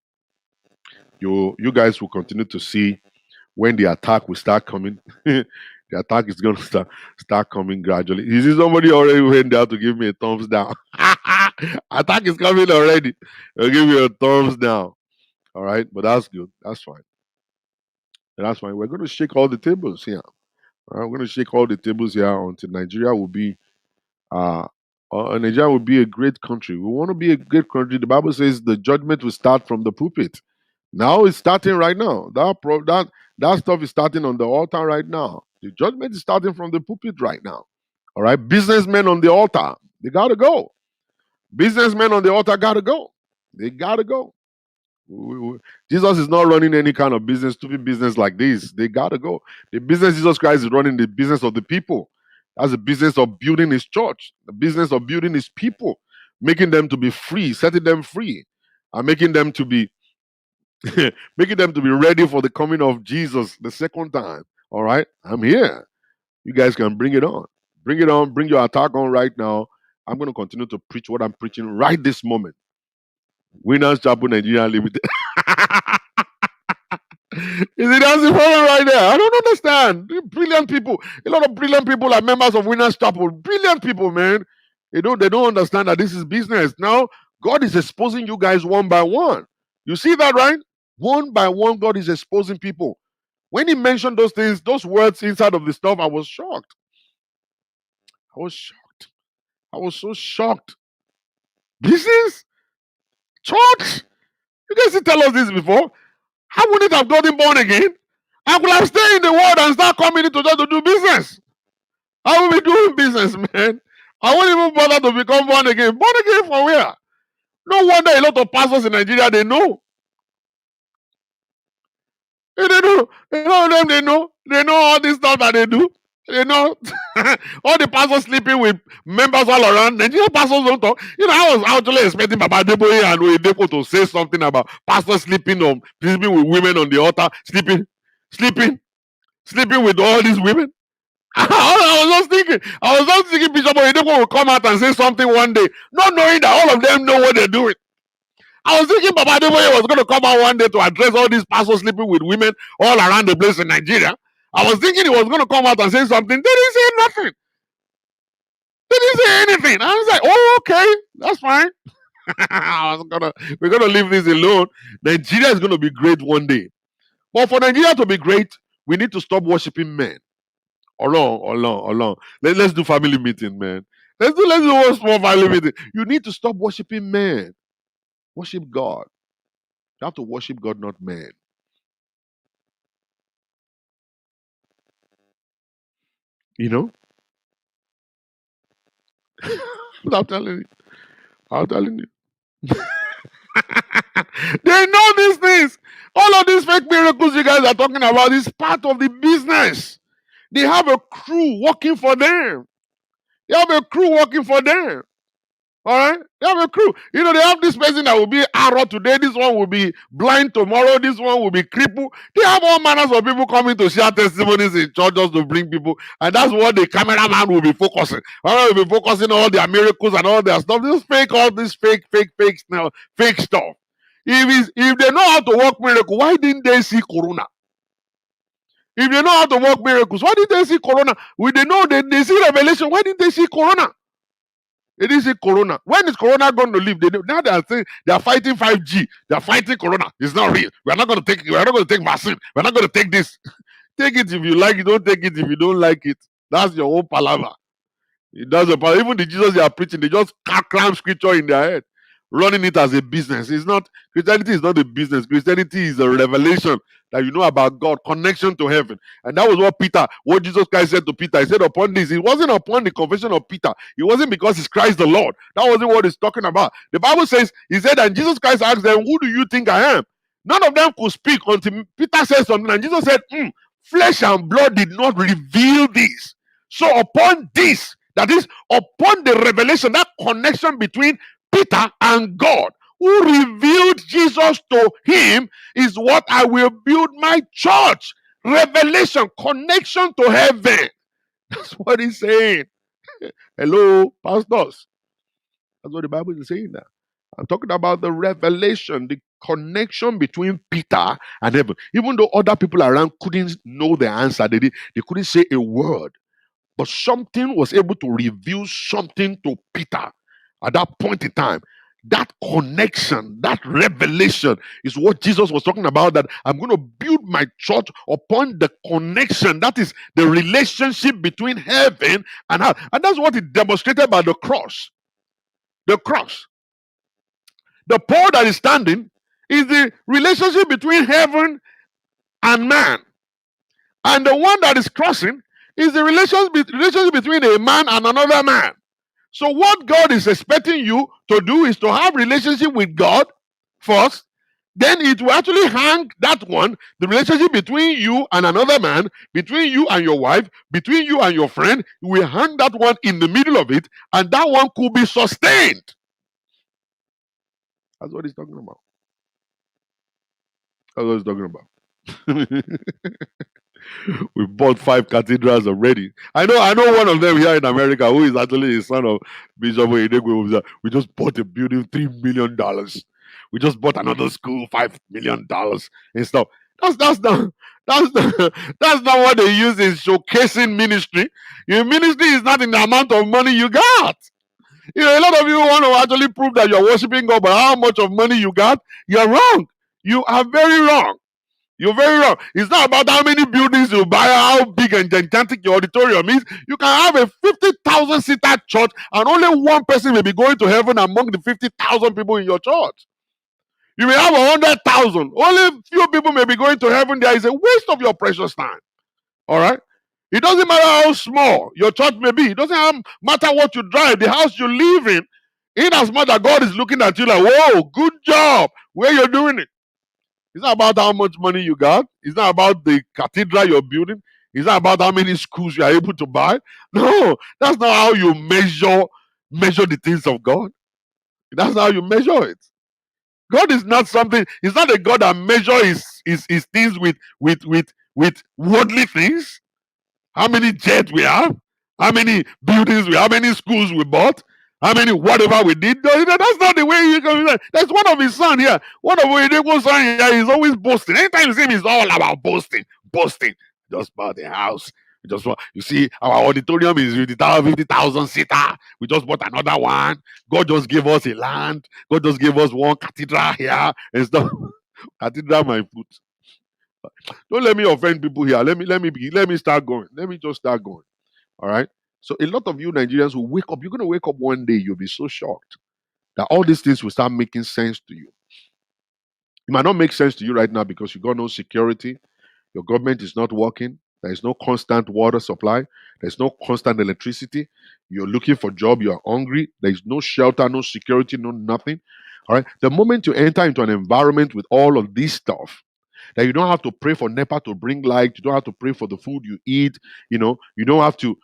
you guys will continue to see when the attack will start coming. The attack is going to start coming gradually. Is there somebody already went there to give me a thumbs down? Attack is coming already. I'll give you a thumbs down. All right, but that's good. That's fine. That's fine. We're going to shake all the tables here. All right, we're going to shake all the tables here until Nigeria will be Nigeria will be a great country. We want to be a great country. The Bible says the judgment will start from the pulpit. Now it's starting right now. That stuff is starting on the altar right now. The judgment is starting from the pulpit right now. All right, businessmen on the altar, they gotta go. Businessmen on the altar gotta go. They gotta go. Jesus is not running any kind of business, stupid business like this. They gotta go. The business Jesus Christ is running, the business of the people. That's the business of building his church, the business of building his people, making them to be free, setting them free, and making them to be making them to be ready for the coming of Jesus the second time. All right, I'm here. You guys can bring it on. Bring it on. Bring your attack on right now. I'm going to continue to preach what I'm preaching right this moment. Winners Chapel Nigeria Limited. Is it dancing for right there? I don't understand. Brilliant people. A lot of brilliant people are members of Winners Chapel. Brilliant people, man. They don't understand that this is business. Now, God is exposing you guys one by one. You see that, right? One by one, God is exposing people. When he mentioned those things, those words inside of the stuff, I was shocked. I was shocked. I was so shocked. Business? Church? You guys didn't tell us this before. I wouldn't have gotten born again. I would have stayed in the world and start coming into church to do business. I will be doing business, man. I won't even bother to become born again. Born again from where? No wonder a lot of pastors in Nigeria, they know. They know. A lot of them, they know. They know all this stuff that they do. They know. All the pastors sleeping with members all around. Nigerian pastors don't talk. You know, I was actually expecting Baba Adeoye and Oyedepo to say something about pastors sleeping with women on the altar, sleeping with all these women. I was just thinking Bishop Oyedepo will come out and say something one day, not knowing that all of them know what they're doing. I was thinking Baba Adeoye was going to come out one day to address all these pastors sleeping with women all around the place in Nigeria. I was thinking he was going to come out and say something. They didn't say nothing. They didn't say anything. I was like, oh, okay, that's fine. We're gonna leave this alone. Nigeria is gonna be great one day. But for Nigeria to be great, we need to stop worshiping men. Along. Let's do family meeting, man. Let's do one small family meeting. You need to stop worshiping men. Worship God. You have to worship God, not men. You know? I'm telling you. I'm telling you. They know these things. All of these fake miracles you guys are talking about is part of the business. They have a crew working for them. They have a crew working for them. All right? They have a crew. You know, they have this person that will be arrow today. This one will be blind tomorrow. This one will be crippled. They have all manners of people coming to share testimonies in church just to bring people. And that's what the cameraman will be focusing. All right, will be focusing on all their miracles and all their stuff. All this fake stuff. If they know how to work miracle, why didn't they see corona? If they know how to work miracles, why didn't they see corona? They know they see revelation. Why didn't they see corona? They didn't see corona. When is corona going to leave? Now they are saying they are fighting 5G. They are fighting corona. It's not real. We're not going to take vaccine. We're not going to take this. Take it if you like it. Don't take it if you don't like it. That's your own palaver. It doesn't matter. Even the Jesus they are preaching, they just cram scripture in their head. running it as a business. It's not. Christianity is not a business. Christianity is a revelation that you know about God, connection to heaven. And that was what Jesus Christ said to Peter. He said upon this, it wasn't upon the confession of Peter. It wasn't because he's Christ the Lord. That wasn't what he's talking about. The Bible says, he said, and Jesus Christ asked them, who do you think I am? None of them could speak until Peter said something. And Jesus said, flesh and blood did not reveal this. So upon this, that is, upon the revelation, that connection between Peter and God, who revealed Jesus to him, is what I will build my church. Revelation, connection to heaven. That's what he's saying. Hello, pastors. That's what the Bible is saying now. I'm talking about the revelation, the connection between Peter and heaven. Even though other people around couldn't know the answer, they couldn't say a word. But something was able to reveal something to Peter at that point in time. That connection, that revelation is what Jesus was talking about. That I'm going to build my church upon the connection. That is the relationship between heaven and earth. And that's what it demonstrated by the cross. The cross. The pole that is standing is the relationship between heaven and man. And the one that is crossing is the relationship between a man and another man. So what God is expecting you to do is to have relationship with God first. Then it will actually hang that one, the relationship between you and another man, between you and your wife, between you and your friend. We hang that one in the middle of it, and that one could be sustained. That's what he's talking about. That's what he's talking about. We bought 5 cathedrals already. I know one of them here in America who is actually the son of Bishop Oyedepo. We just bought a building, $3 million. We just bought another school, $5 million and stuff. That's not what they use in showcasing ministry. Your ministry is not in the amount of money you got. A lot of you want to actually prove that you're worshiping God, but how much of money you got, you're wrong. You are very wrong. You're very wrong. It's not about how many buildings you buy, how big and gigantic your auditorium is. You can have a 50,000 seater church, and only one person may be going to heaven among the 50,000 people in your church. You may have 100,000. Only few people may be going to heaven. There is a waste of your precious time. All right? It doesn't matter how small your church may be. It doesn't matter what you drive, the house you live in as much as God is looking at you like, whoa, good job, where you're doing it. It's not about how much money you got. It's not about the cathedral you're building. It's not about how many schools you are able to buy. No, that's not how you measure the things of God. That's how you measure it. God is not something. He's not a God that measures his things with worldly things. How many jets we have, how many buildings we have, how many schools we bought, how many whatever we did. That's not the way you can. That's one of his son here. One of Oyedepo's son here is always boasting. Anytime you see him, it's all about boasting. Just bought the house. You see, our auditorium is 50,000 seater. We just bought another one. God just gave us a land. God just gave us one cathedral here and stuff. Cathedral, my foot. Don't let me offend people here. Let me start going. Let me just start going. All right. So a lot of you Nigerians will wake up. You're gonna wake up one day. You'll be so shocked that all these things will start making sense to you. It might not make sense to you right now because you got no security. Your government is not working. There is no constant water supply. There's no constant electricity. You're looking for a job. You're hungry. There is no shelter, no security, no nothing. All right. The moment you enter into an environment with all of this stuff, that you don't have to pray for NEPA to bring light. You don't have to pray for the food you eat. You don't have to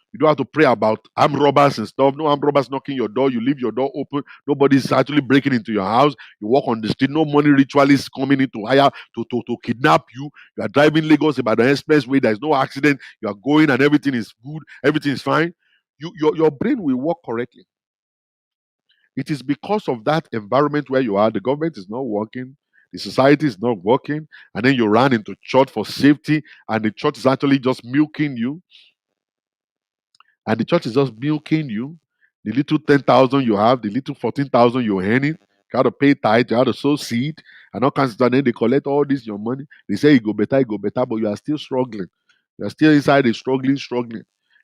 pray about armed robbers and stuff. No armed robbers knocking your door. You leave your door open. Nobody's actually breaking into your house. You walk on the street. No money ritualists coming in to hire to kidnap you. You are driving Lagos by the expressway. There's no accident. You are going and everything is good. Everything is fine. Your brain will work correctly. It is because of that environment where you are. The government is not working. The society is not working, and then you run into church for safety, and the church is actually just milking you. And the church is just milking you. The little 10,000 you have, the little 14,000 you're earning, you got to pay tithe, you got to sow seed, and all kinds of stuff. And then they collect all this your money. They say it go better, but you are still struggling. You are still inside a struggling.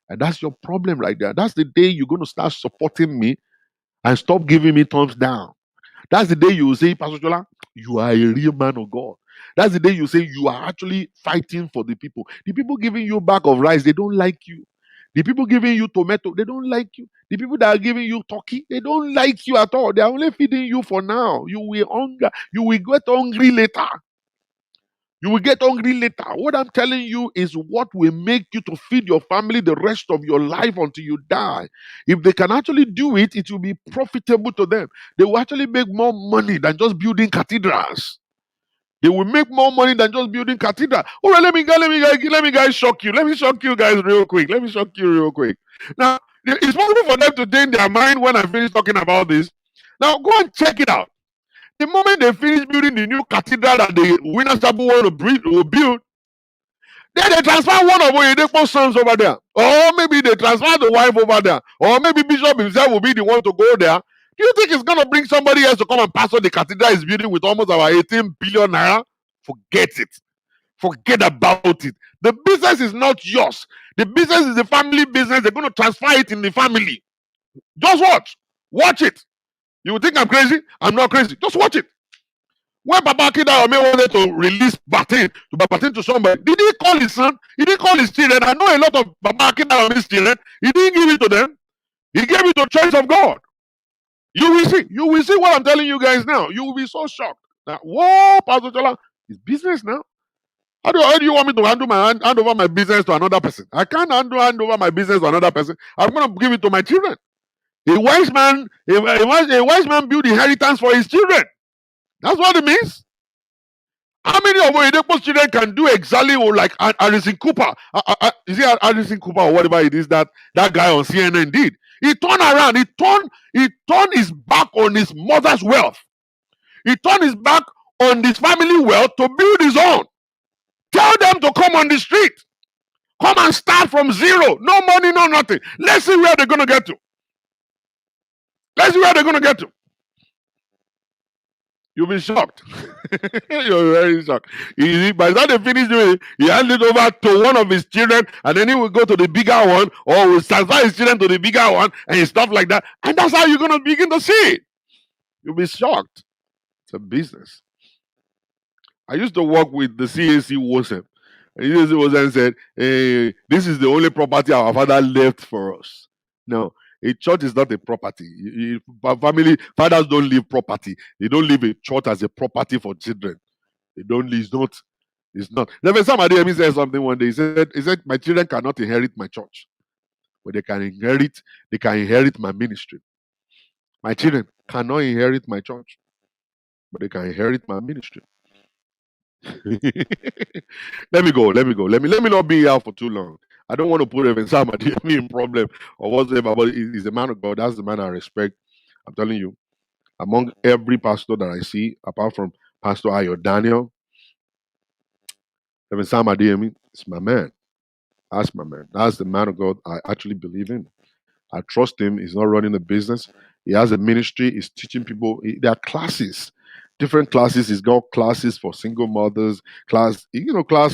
And that's your problem right there. That's the day you're going to start supporting me and stop giving me thumbs down. That's the day you will say, Pastor Jola, you are a real man of God. That's the day you say you are actually fighting for the people. The people giving you bag of rice, they don't like you. The people giving you tomato, they don't like you. The people that are giving you turkey, they don't like you at all. They are only feeding you for now. You will hunger. You will get hungry later. You will get hungry later. What I'm telling you is what will make you to feed your family the rest of your life until you die. If they can actually do it, it will be profitable to them. They will actually make more money than just building cathedrals. They will make more money than just building cathedral. All right, let me guys shock you. Let me shock you guys real quick. Let me shock you real quick. Now, it's possible for them to change their mind when I finish talking about this. Now, go and check it out. The moment they finish building the new cathedral that the Winners Chapel want to build, then they transfer one of Oyedepo's sons over there. Or maybe they transfer the wife over there. Or maybe Bishop himself will be the one to go there. Do you think it's going to bring somebody else to come and pastor the cathedral is building with almost about 18 billion naira? Forget it. Forget about it. The business is not yours. The business is the family business. They're going to transfer it in the family. Just watch. Watch it. You will think I'm crazy. I'm not crazy. Just watch it. When Baba Akida Ome wanted to release Batin to somebody, did he call his son? He didn't call his children. I know a lot of Baba Akida Ome's children. He didn't give it to them. He gave it to the Church of God. You will see. You will see what I'm telling you guys now. You will be so shocked. That, whoa, Pastor Chola, it's business now. How do you want me to hand over my business to another person? I can't hand over my business to another person. I'm going to give it to my children. A wise man build inheritance for his children. That's what it means. How many of Oyedepo's children can do exactly like Anderson Cooper? Is it Anderson Cooper or whatever it is that guy on CNN did? He turned around. He turned his back on his mother's wealth. He turned his back on his family wealth to build his own. Tell them to come on the street. Come and start from zero. No money, no nothing. Let's see where they're going to get to. Let's see where they're going to get to. You'll be shocked. You're very shocked. By the time they finish doing it, he hands it over to one of his children, and then he will go to the bigger one, or will transfer his children to the bigger one, and stuff like that. And that's how you're going to begin to see it. You'll be shocked. It's a business. I used to work with the CAC WhatsApp. And CAC WhatsApp said, hey, this is the only property our father left for us. No, a church is not a property. Family fathers don't leave property. They don't leave a church as a property for children. They don't leave. It's not. Reverend Sam Adeoye said something one day. He said, my children cannot inherit my church, but they can inherit my ministry. My children cannot inherit my church, but they can inherit my ministry. Let me go. Let me not be here for too long. I don't want to put Reverend Sam Adeoye in problem or whatsoever, but he's a man of God. That's the man I respect. I'm telling you, among every pastor that I see, apart from Pastor Ayo Daniel, Reverend Sam Adeoye is my man. That's my man. That's the man of God I actually believe in. I trust him. He's not running a business. He has a ministry. He's teaching people. There are classes, different classes. He's got classes for single mothers, class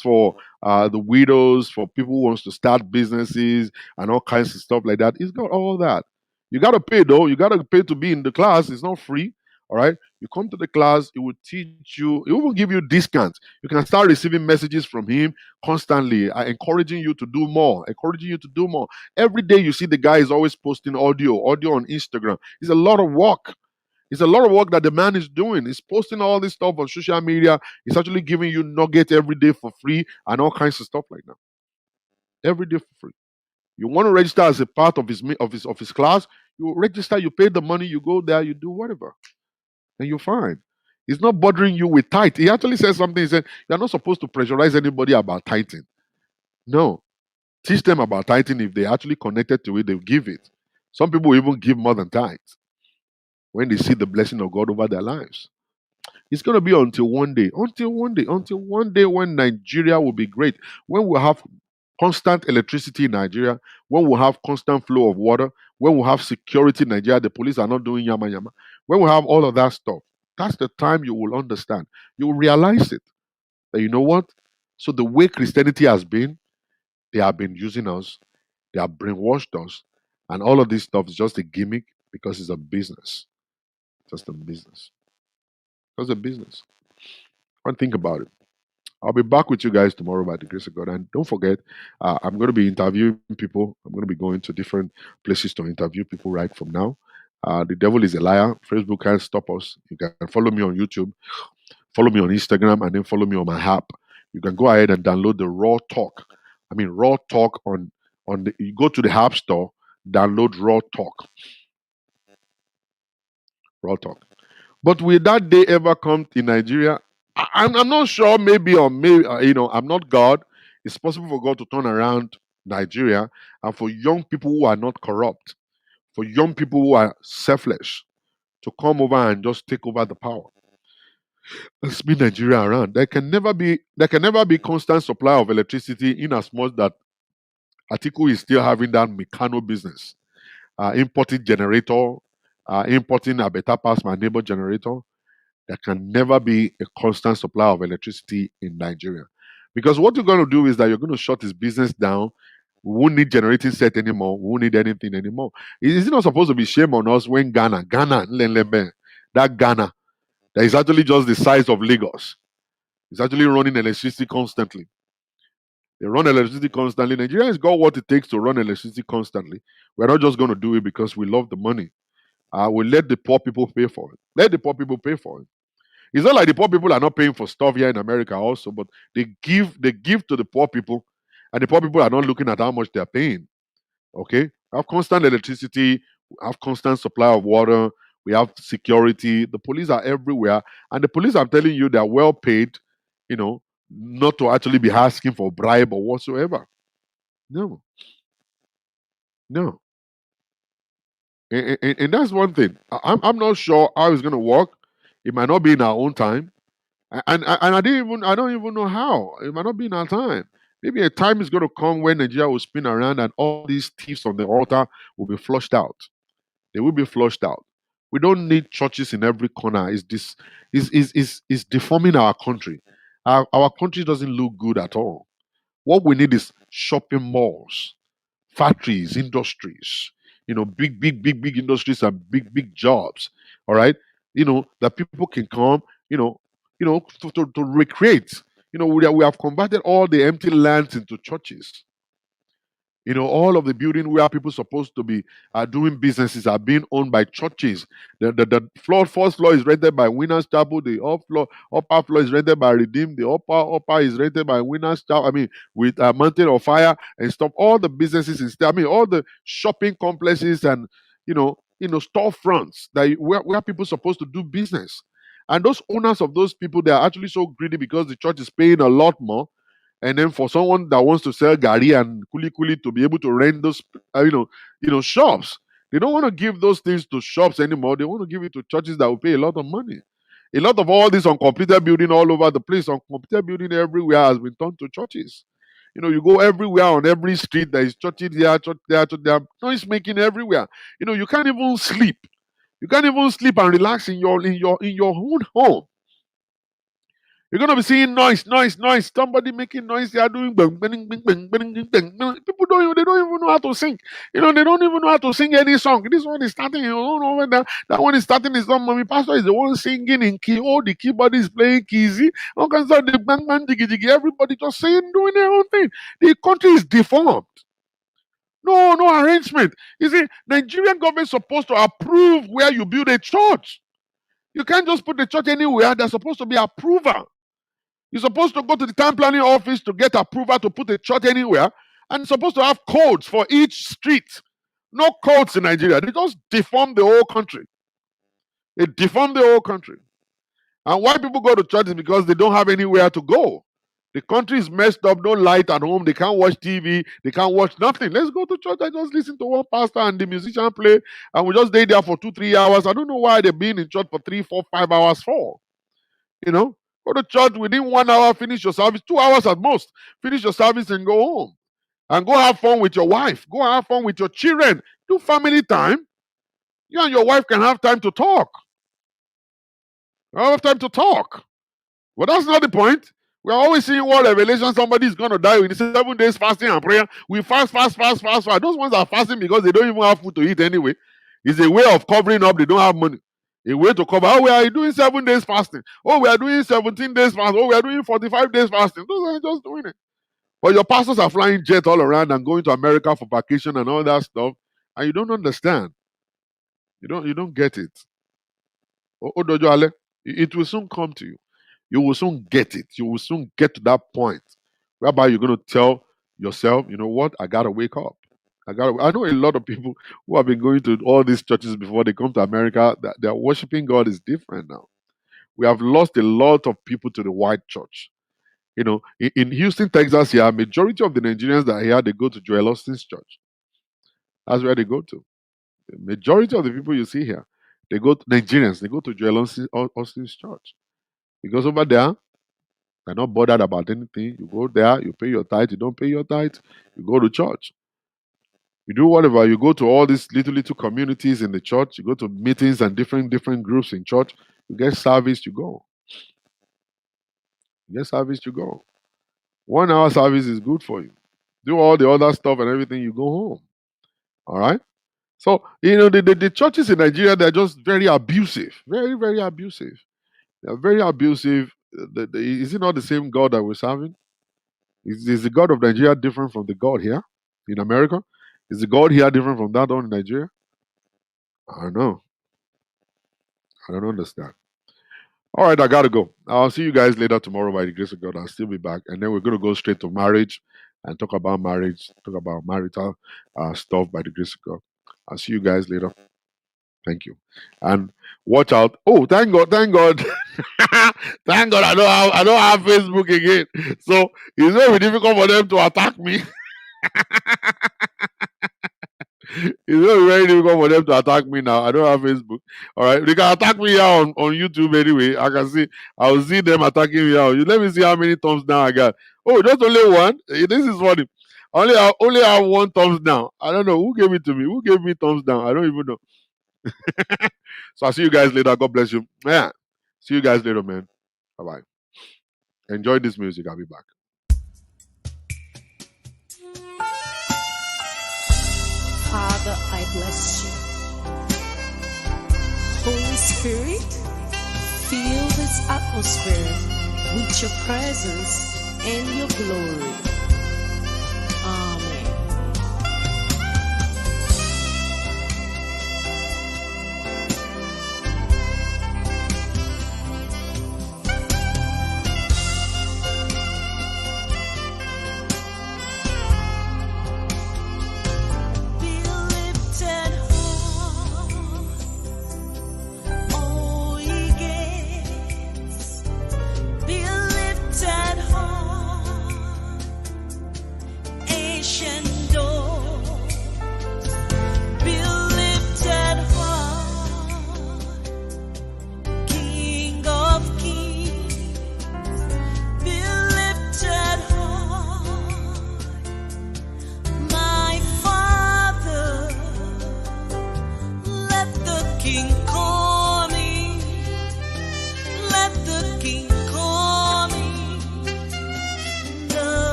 for the widows, for people who wants to start businesses and all kinds of stuff like that. He's got all that. You got to pay though. You got to pay to be in the class. It's not free. All right. You come to the class. It will teach you. It will give you discounts. You can start receiving messages from him constantly, encouraging you to do more. Encouraging you to do more. Every day you see the guy is always posting audio on Instagram. It's a lot of work. It's a lot of work that the man is doing. He's posting all this stuff on social media. He's actually giving you nuggets every day for free and all kinds of stuff like that. Every day for free. You want to register as a part of his class, you register, you pay the money, you go there, you do whatever. And you're fine. He's not bothering you with tithe. He actually says something. He said, you're not supposed to pressurize anybody about tithing. No. Teach them about tithing. If they actually connected to it, they'll give it. Some people even give more than tithes when they see the blessing of God over their lives. It's going to be until one day when Nigeria will be great, when we'll have constant electricity in Nigeria, when we'll have constant flow of water, when we'll have security in Nigeria, the police are not doing yama yama. When we have all of that stuff, that's the time you will understand. You will realize it. That you know what? So the way Christianity has been, they have been using us, they have brainwashed us, and all of this stuff is just a gimmick because it's a business. Just a business. That's a business. And think about it. I'll be back with you guys tomorrow by the grace of God. And don't forget, I'm going to be interviewing people. I'm going to be going to different places to interview people right from now. The devil is a liar. Facebook can't stop us. You can follow me on YouTube, follow me on Instagram, and then follow me on my app. You can go ahead and download the Raw Talk. I mean, Raw Talk on the. You go to the App Store, download Raw Talk. Raw Talk. But will that day ever come in Nigeria? I'm not sure. Maybe or maybe I'm not God. It's possible for God to turn around Nigeria and for young people who are not corrupt, for young people who are selfless, to come over and just take over the power. Let's spin Nigeria around. There can never be constant supply of electricity in as much that Atiku is still having that mechano business, importing generator, importing a better pass my neighbor generator. There can never be a constant supply of electricity in Nigeria. Because what you're going to do is that you're going to shut his business down. We won't need generating set anymore. We won't need anything anymore. Is it not supposed to be shame on us when Ghana, Nlelebe, that Ghana, that is actually just the size of Lagos, is actually running electricity constantly. They run electricity constantly. Nigeria has got what it takes to run electricity constantly. We're not just going to do it because we love the money. We let the poor people pay for it. Let the poor people pay for it. It's not like the poor people are not paying for stuff here in America also, but they give to the poor people, and the poor people are not looking at how much they're paying. Okay, we have constant electricity, we have constant supply of water, we have security. The police are everywhere, and the police, I'm telling you, they're well paid. You know, not to actually be asking for bribe or whatsoever. No, no, and that's one thing. I'm not sure how it's going to work. It might not be in our own time. And I don't even know how. It might not be in our time. Maybe a time is going to come when Nigeria will spin around and all these thieves on the altar will be flushed out. They will be flushed out. We don't need churches in every corner. Is deforming our country. Our country doesn't look good at all. What we need is shopping malls, factories, industries, big industries and big jobs. All right. That people can come, to recreate. We have converted all the empty lands into churches. All of the building where people supposed to be doing businesses are being owned by churches. The first floor is rented by Winners Chapel. The upper floor is rented by Redeem. The upper is rented by Winners Chapel. I mean, with Mountain of Fire and stuff. All the businesses instead. I mean, all the shopping complexes and storefronts where people supposed to do business. And those owners of those people, they are actually so greedy because the church is paying a lot more, and then for someone that wants to sell gari and kuli kuli to be able to rent those shops, they don't want to give those things to shops anymore. They want to give it to churches that will pay a lot of money. A lot of all this uncompleted building all over the place, uncompleted building everywhere has been turned to churches. You go everywhere on every street, there is churches there, church there, church there, noise making everywhere. You can't even sleep. You can't even sleep and relax in your own home. You're gonna be seeing noise, noise, noise. Somebody making noise. They are doing bang, bang, bang, bang, bang, bang, bang. People don't even know how to sing. They don't even know how to sing any song. This one is starting. You don't know when that one is starting. Is not mommy pastor is the one singing in key. Oh, the keyboard is playing keysy. All kinds of the bang bang diggy diggy. Everybody just saying, doing their own thing. The country is deformed. No arrangement. You see, Nigerian government is supposed to approve where you build a church. You can't just put the church anywhere. There's supposed to be approval. You're supposed to go to the town planning office to get approval to put a church anywhere, and you're supposed to have codes for each street. No codes in Nigeria. They just deform the whole country. They deform the whole country. And why people go to church is because they don't have anywhere to go. The country is messed up, no light at home, they can't watch TV, they can't watch nothing. Let's go to church and just listen to one pastor and the musician play, and we just stay there for 2-3 hours. I don't know why they're being in church for 3-4-5 hours for. Go to church within 1 hour, finish your service, 2 hours at most. Finish your service and go home. And go have fun with your wife. Go have fun with your children. Do family time. You and your wife can have time to talk. Have time to talk. But that's not the point. We're always seeing what revelation somebody is going to die with 7 days fasting and prayer. We fast. Those ones are fasting because they don't even have food to eat anyway. It's a way of covering up. They don't have money. A way to cover, oh, we are doing 7 days fasting. Oh, we are doing 17 days fasting. Oh, we are doing 45 days fasting. Those are just doing it. But your pastors are flying jets all around and going to America for vacation and all that stuff, and you don't understand. You don't get it. Odojo Ale, it will soon come to you. You will soon get it. You will soon get to that point whereby you're going to tell yourself, you know what, I gotta wake up. I know a lot of people who have been going to all these churches before they come to America, that their worshiping God is different now. We have lost a lot of people to the white church. In Houston, Texas, here, majority of the Nigerians that are here, they go to Joel Austin's church. That's where they go to. The majority of the people you see here, Nigerians, they go to Joel Austin's church. Because over there, they're not bothered about anything. You go there, you pay your tithe, you don't pay your tithe, you go to church. You do whatever, you go to all these little communities in the church, you go to meetings and different groups in church, you get service, you go. You get service, you go. 1 hour service is good for you. Do all the other stuff and everything, you go home. All right? So, the churches in Nigeria, they're just very abusive. Very, very abusive. They're very abusive. Is it not the same God that we're serving? Is the God of Nigeria different from the God here in America? Is the God here different from that one in Nigeria? I don't know. I don't understand. All right, I gotta go. I'll see you guys later tomorrow by the grace of God. I'll still be back. And then we're gonna go straight to marriage and talk about marriage, talk about marital stuff by the grace of God. I'll see you guys later. Thank you. And watch out. Oh, thank God, thank God. Thank God I don't have Facebook again. So it's very difficult for them to attack me. It's very, very difficult for them to attack me now. I don't have Facebook. All right. They can attack me here on YouTube anyway. I'll see them attacking me here. Let me see how many thumbs down I got. Oh, just only one. This is funny. I only have one thumbs down. I don't know who gave it to me. Who gave me thumbs down? I don't even know. So I'll see you guys later. God bless you. Yeah. See you guys later, man. Bye bye. Enjoy this music. I'll be back. Father, I bless you. Holy Spirit, fill this atmosphere with your presence and your glory.